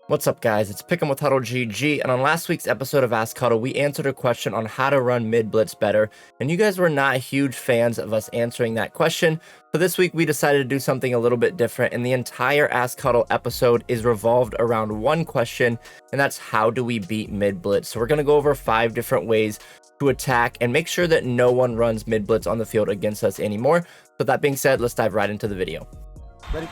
What's up, guys? It's Pick'em with HuddleGG, and on last week's episode of Ask Huddle, we answered a question on how to run mid blitz better, and you guys were not huge fans of us answering that question. So this week we decided to do something a little bit different, and the entire Ask Huddle episode is revolved around one question, and that's how do we beat mid blitz. So we're going to go over 5 different ways to attack and make sure that no one runs mid blitz on the field against us anymore. So that being said, let's dive right into the video. Ready?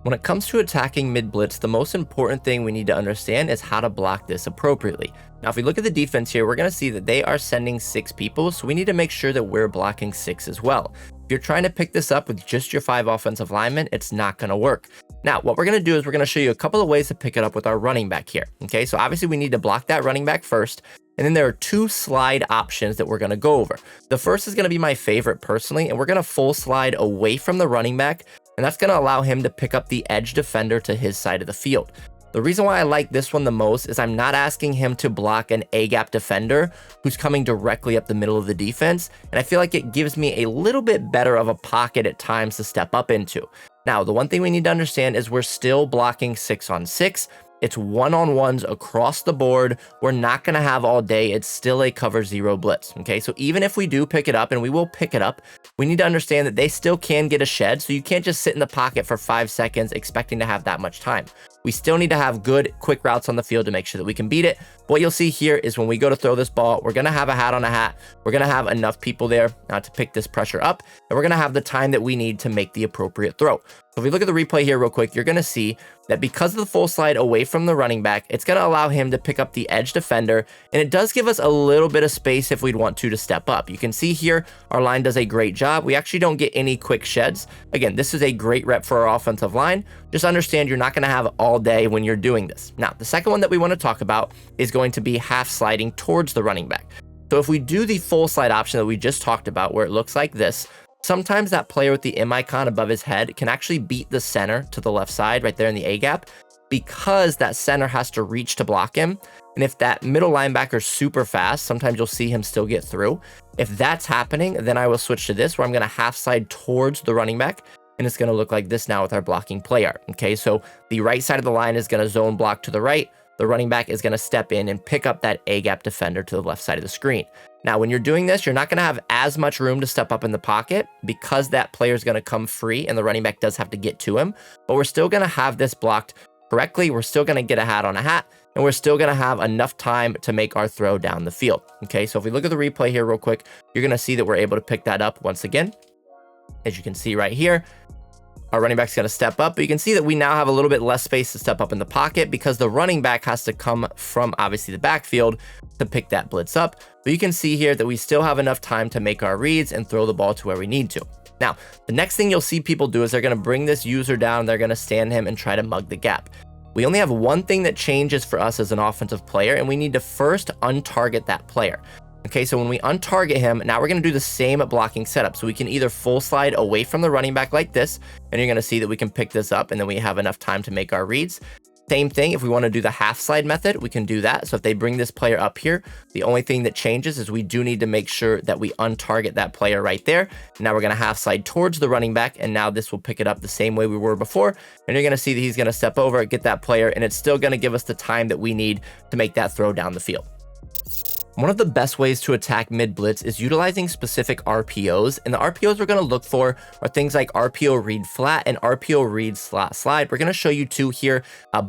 When it comes to attacking mid blitz, the most important thing we need to understand is how to block this appropriately. Now, if we look at the defense here, we're going to see that they are sending 6 people, so we need to make sure that we're blocking 6 as well. If you're trying to pick this up with just your 5 offensive linemen, it's not going to work. Now, what we're going to do is we're going to show you a couple of ways to pick it up with our running back here. Okay, so obviously we need to block that running back first. And then there are 2 slide options that we're going to go over. The first is going to be my favorite personally, and we're going to full slide away from the running back, and that's going to allow him to pick up the edge defender to his side of the field. The reason why I like this one the most is I'm not asking him to block an A-gap defender who's coming directly up the middle of the defense, and I feel like it gives me a little bit better of a pocket at times to step up into. Now, the one thing we need to understand is we're still blocking 6-on-6. It's one-on-ones across the board. We're not going to have all day. It's still a cover 0 blitz. Okay, so even if we do pick it up, and we will pick it up, we need to understand that they still can get a shed. So you can't just sit in the pocket for 5 seconds expecting to have that much time. We still need to have good, quick routes on the field to make sure that we can beat it. What you'll see here is when we go to throw this ball, we're going to have a hat on a hat. We're going to have enough people there to pick this pressure up, and we're going to have the time that we need to make the appropriate throw. So if we look at the replay here real quick, you're going to see that because of the full slide away from the running back, it's going to allow him to pick up the edge defender, and it does give us a little bit of space if we'd want to step up. You can see here, our line does a great job. We actually don't get any quick sheds. Again, this is a great rep for our offensive line. Just understand you're not going to have all day when you're doing this. Now, the second one that we want to talk about is going to be half sliding towards the running back. So if we do the full slide option that we just talked about, where it looks like this, sometimes that player with the M icon above his head can actually beat the center to the left side right there in the A gap, because that center has to reach to block him. And if that middle linebacker is super fast, sometimes you'll see him still get through. If that's happening, then I will switch to this, where I'm going to half slide towards the running back. And it's going to look like this now with our blocking play art. Okay, so the right side of the line is going to zone block to the right. The running back is going to step in and pick up that A-gap defender to the left side of the screen. Now, when you're doing this, you're not going to have as much room to step up in the pocket because that player is going to come free and the running back does have to get to him. But we're still going to have this blocked correctly. We're still going to get a hat on a hat, and we're still going to have enough time to make our throw down the field. Okay, so if we look at the replay here real quick, you're going to see that we're able to pick that up once again. As you can see right here, our running back's going to step up, but you can see that we now have a little bit less space to step up in the pocket because the running back has to come from obviously the backfield to pick that blitz up. But you can see here that we still have enough time to make our reads and throw the ball to where we need to. Now, the next thing you'll see people do is they're going to bring this user down, they're going to stand him and try to mug the gap. We only have one thing that changes for us as an offensive player, and we need to first untarget that player. Okay, so when we untarget him, now we're going to do the same blocking setup. So we can either full slide away from the running back like this, and you're going to see that we can pick this up, and then we have enough time to make our reads. Same thing, if we want to do the half slide method, we can do that. So if they bring this player up here, the only thing that changes is we do need to make sure that we untarget that player right there. Now we're going to half slide towards the running back, and now this will pick it up the same way we were before. And you're going to see that he's going to step over, get that player, and it's still going to give us the time that we need to make that throw down the field. One of the best ways to attack mid blitz is utilizing specific RPOs, and the RPOs we're going to look for are things like RPO read flat and RPO read slot slide. We're going to show you 2 here.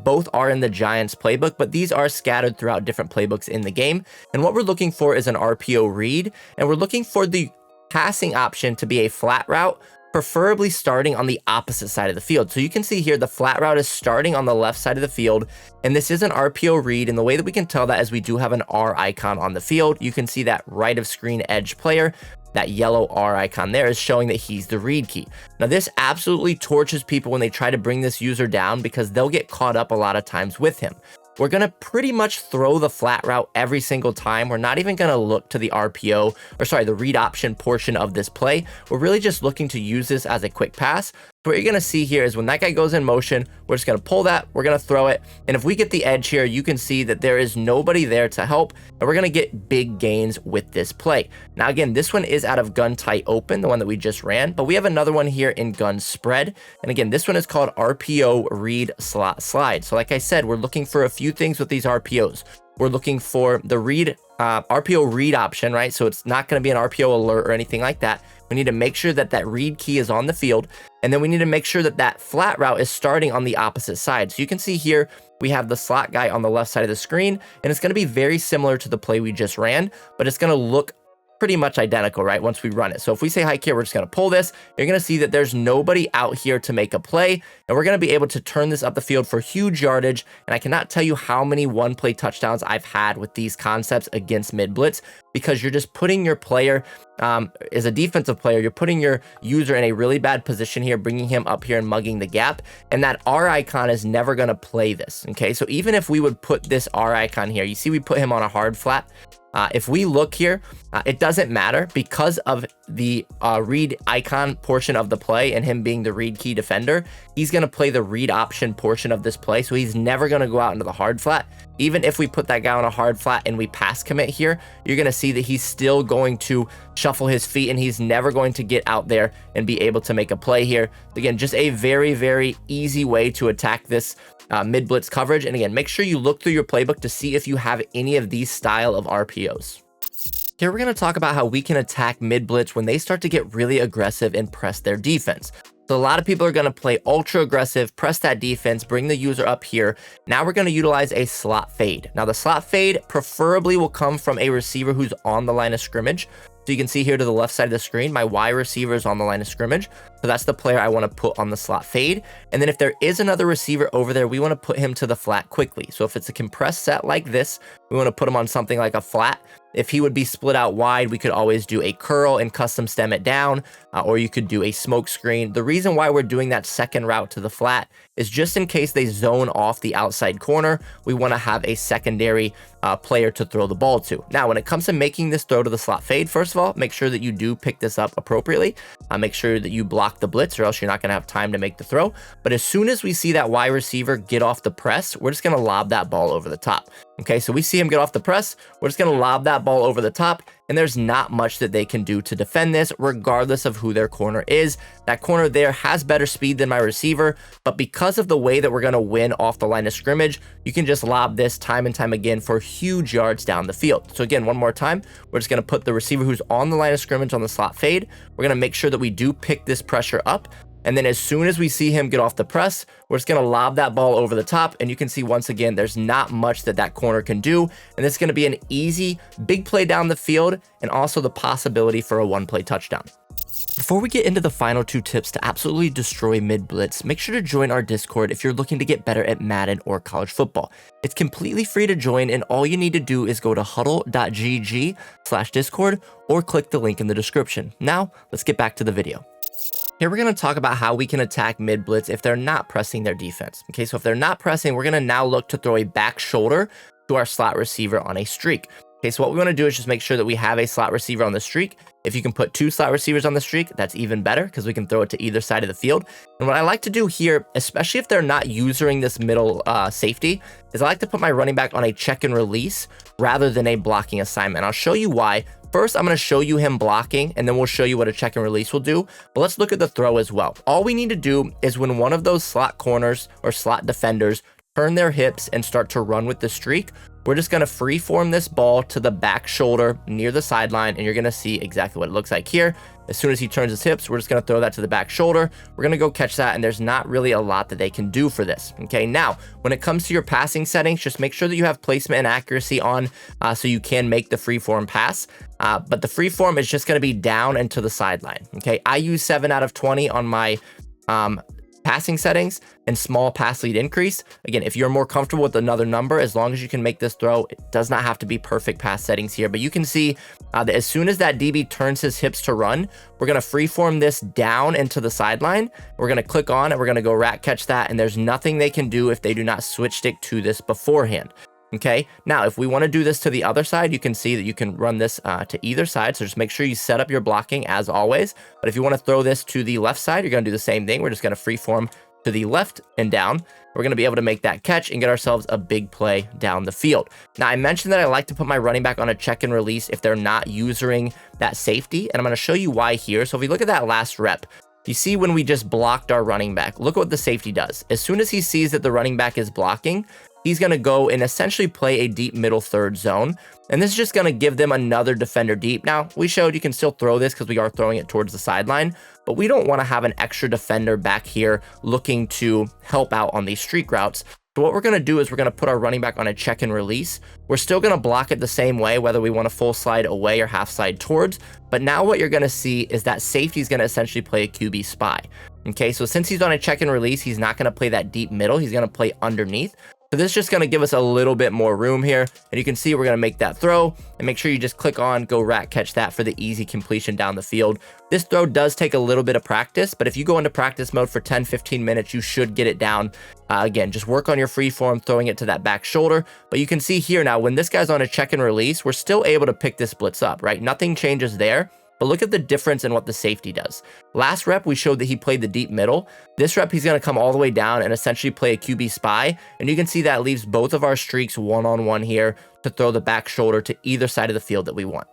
Both are in the Giants playbook, but these are scattered throughout different playbooks in the game. And what we're looking for is an RPO read, and we're looking for the passing option to be a flat route, preferably starting on the opposite side of the field. So you can see here the flat route is starting on the left side of the field, and this is an RPO read, and the way that we can tell that is we do have an R icon on the field. You can see that right of screen edge player, that yellow R icon there is showing that he's the read key. Now this absolutely torches people when they try to bring this user down because they'll get caught up a lot of times with him. We're going to pretty much throw the flat route every single time. We're not even going to look to the RPO, or sorry, the read option portion of this play. We're really just looking to use this as a quick pass. What you're going to see here is when that guy goes in motion, we're just going to pull that, we're going to throw it. And if we get the edge here, you can see that there is nobody there to help, and we're going to get big gains with this play. Now, again, this one is out of gun tight open, the one that we just ran, but we have another one here in gun spread. And again, this one is called RPO read slot slide. So like I said, we're looking for a few things with these RPOs. We're looking for the read RPO read option, right? So it's not going to be an RPO alert or anything like that. We need to make sure that that read key is on the field. And then we need to make sure that that flat route is starting on the opposite side. So you can see here, we have the slot guy on the left side of the screen, and it's going to be very similar to the play we just ran, but it's going to look pretty much identical, right? Once we run it. So if we say hike here, we're just going to pull this. You're going to see that there's nobody out here to make a play, and we're going to be able to turn this up the field for huge yardage. And I cannot tell you how many one play touchdowns I've had with these concepts against mid blitz, because you're just putting your player as a defensive player, you're putting your user in a really bad position here, bringing him up here and mugging the gap. And that R icon is never going to play this. Okay. So even if we would put this R icon here, you see, we put him on a hard flat. If we look here, it doesn't matter because of the read icon portion of the play and him being the read key defender. He's going to play the read option portion of this play. So he's never going to go out into the hard flat. Even if we put that guy on a hard flat and we pass commit here, you're going to see that he's still going to shuffle his feet, and he's never going to get out there and be able to make a play here. Again, just a very, very easy way to attack this mid blitz coverage. And again, make sure you look through your playbook to see if you have any of these style of RPOs. Here we're going to talk about how we can attack mid blitz when they start to get really aggressive and press their defense. So a lot of people are going to play ultra aggressive, press that defense, bring the user up here. Now we're going to utilize a slot fade. Now the slot fade preferably will come from a receiver who's on the line of scrimmage. So you can see here to the left side of the screen, my Y receiver is on the line of scrimmage. So that's the player I want to put on the slot fade. And then if there is another receiver over there, we want to put him to the flat quickly. So if it's a compressed set like this, we want to put him on something like a flat. If he would be split out wide, we could always do a curl and custom stem it down, or you could do a smoke screen. The reason why we're doing that second route to the flat is just in case they zone off the outside corner, we want to have a secondary player to throw the ball to. Now, when it comes to making this throw to the slot fade, first of all, make sure that you do pick this up appropriately. Make sure that you block the blitz, or else you're not going to have time to make the throw. But as soon as we see that Y receiver get off the press, we're just going to lob that ball over the top. Okay, so we see him get off the press, we're just going to lob that ball over the top, and there's not much that they can do to defend this, regardless of who their corner is. That corner there has better speed than my receiver, but because of the way that we're going to win off the line of scrimmage, you can just lob this time and time again for huge yards down the field. So again, one more time, we're just going to put the receiver who's on the line of scrimmage on the slot fade. We're going to make sure that we do pick this pressure up. And then as soon as we see him get off the press, we're just going to lob that ball over the top. And you can see once again, there's not much that that corner can do. And this is going to be an easy, big play down the field, and also the possibility for a one-play touchdown. Before we get into the final two tips to absolutely destroy mid blitz, make sure to join our Discord if you're looking to get better at Madden or college football. It's completely free to join, and all you need to do is go to HuddleGG/Discord or click the link in the description. Now, let's get back to the video. Here we're going to talk about how we can attack mid blitz if they're not pressing their defense. Okay, so if they're not pressing, we're going to now look to throw a back shoulder to our slot receiver on a streak. Okay, so what we want to do is just make sure that we have a slot receiver on the streak. If you can put two slot receivers on the streak, that's even better because we can throw it to either side of the field. And what I like to do here, especially if they're not using this middle safety, is I like to put my running back on a check and release rather than a blocking assignment. I'll show you why. First, I'm going to show you him blocking, and then we'll show you what a check and release will do. But let's look at the throw as well. All we need to do is when one of those slot corners or slot defenders turn their hips and start to run with the streak, we're just going to free form this ball to the back shoulder near the sideline, and you're going to see exactly what it looks like here. As soon as he turns his hips, we're just going to throw that to the back shoulder. We're going to go catch that, and there's not really a lot that they can do for this. Okay, now, when it comes to your passing settings, just make sure that you have placement and accuracy on so you can make the free form pass. But the free form is just going to be down and to the sideline. Okay, I use 7 out of 20 on my passing settings and small pass lead increase. Again, if you're more comfortable with another number, as long as you can make this throw, it does not have to be perfect pass settings here. But you can see that as soon as that DB turns his hips to run, we're going to freeform this down into the sideline. We're going to click on it. We're going to go rat catch that. And there's nothing they can do if they do not switch stick to this beforehand. Okay, now if we want to do this to the other side, you can see that you can run this to either side. So just make sure you set up your blocking as always. But if you want to throw this to the left side, you're going to do the same thing. We're just going to freeform to the left and down. We're going to be able to make that catch and get ourselves a big play down the field. Now, I mentioned that I like to put my running back on a check and release if they're not using that safety, and I'm going to show you why here. So if we look at that last rep, you see when we just blocked our running back, look what the safety does. As soon as he sees that the running back is blocking, he's going to go and essentially play a deep middle third zone. And this is just going to give them another defender deep. Now, we showed you can still throw this because we are throwing it towards the sideline, but we don't want to have an extra defender back here looking to help out on these streak routes. So what we're going to do is we're going to put our running back on a check and release. We're still going to block it the same way, whether we want to full slide away or half slide towards. But now what you're going to see is that safety is going to essentially play a QB spy. Okay, so since he's on a check and release, he's not going to play that deep middle. He's going to play underneath. So this is just going to give us a little bit more room here. And you can see we're going to make that throw and make sure you just click on go rat catch that for the easy completion down the field. This throw does take a little bit of practice, but if you go into practice mode for 10-15 minutes, you should get it down. Again, just work on your free form, throwing it to that back shoulder. But you can see here now, when this guy's on a check and release, we're still able to pick this blitz up, right? Nothing changes there. But look at the difference in what the safety does. Last rep, we showed that he played the deep middle. This rep, he's going to come all the way down and essentially play a QB spy. And you can see that leaves both of our streaks one-on-one here to throw the back shoulder to either side of the field that we want.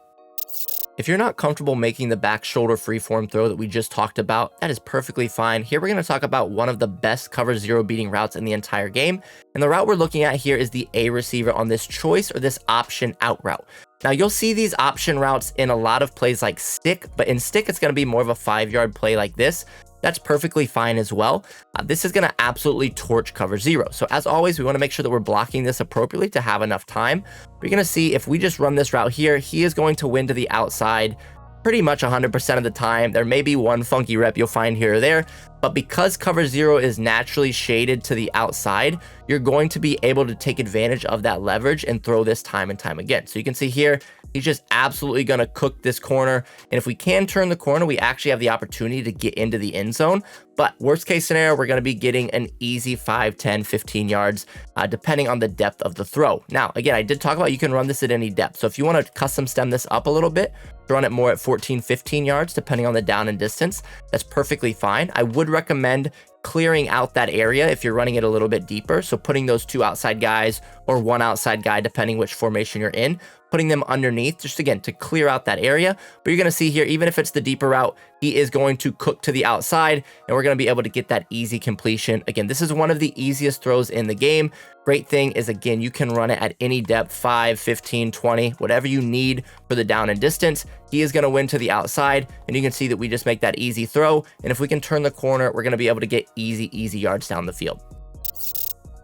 If you're not comfortable making the back shoulder freeform throw that we just talked about, that is perfectly fine. Here we're going to talk about one of the best cover zero beating routes in the entire game. And the route we're looking at here is the A receiver on this choice or this option out route. Now you'll see these option routes in a lot of plays like stick, but in stick, it's going to be more of a 5-yard play like this. That's perfectly fine as well. This is going to absolutely torch cover zero. So as always, we want to make sure that we're blocking this appropriately to have enough time. We're going to see if we just run this route here, he is going to win to the outside pretty much 100% of the time. There may be one funky rep you'll find here or there, but because cover zero is naturally shaded to the outside, you're going to be able to take advantage of that leverage and throw this time and time again. So you can see here, he's just absolutely going to cook this corner. And if we can turn the corner, we actually have the opportunity to get into the end zone. But worst case scenario, we're going to be getting an easy 5, 10, 15 yards, depending on the depth of the throw. Now, again, I did talk about you can run this at any depth. So if you want to custom stem this up a little bit, run it more at 14, 15 yards, depending on the down and distance, that's perfectly fine. I would recommend clearing out that area if you're running it a little bit deeper. So putting those 2 outside guys or 1 outside guy, depending which formation you're in, putting them underneath, just again, to clear out that area. But you're going to see here, even if it's the deeper route, he is going to cook to the outside, and we're going to be able to get that easy completion. Again, this is one of the easiest throws in the game. Great thing is, again, you can run it at any depth, 5, 15, 20, whatever you need for the down and distance. He is going to win to the outside, and you can see that we just make that easy throw. And if we can turn the corner, we're going to be able to get easy yards down the field.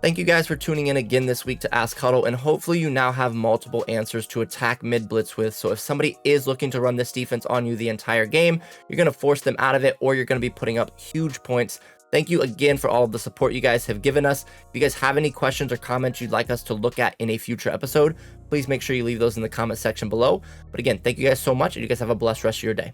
Thank you guys for tuning in again this week to Ask Huddle, and hopefully you now have multiple answers to attack mid blitz with. So if somebody is looking to run this defense on you the entire game, you're going to force them out of it, or you're going to be putting up huge points. Thank you again for all of the support you guys have given us. If you guys have any questions or comments you'd like us to look at in a future episode, please make sure you leave those in the comment section below. But again, thank you guys so much, and you guys have a blessed rest of your day.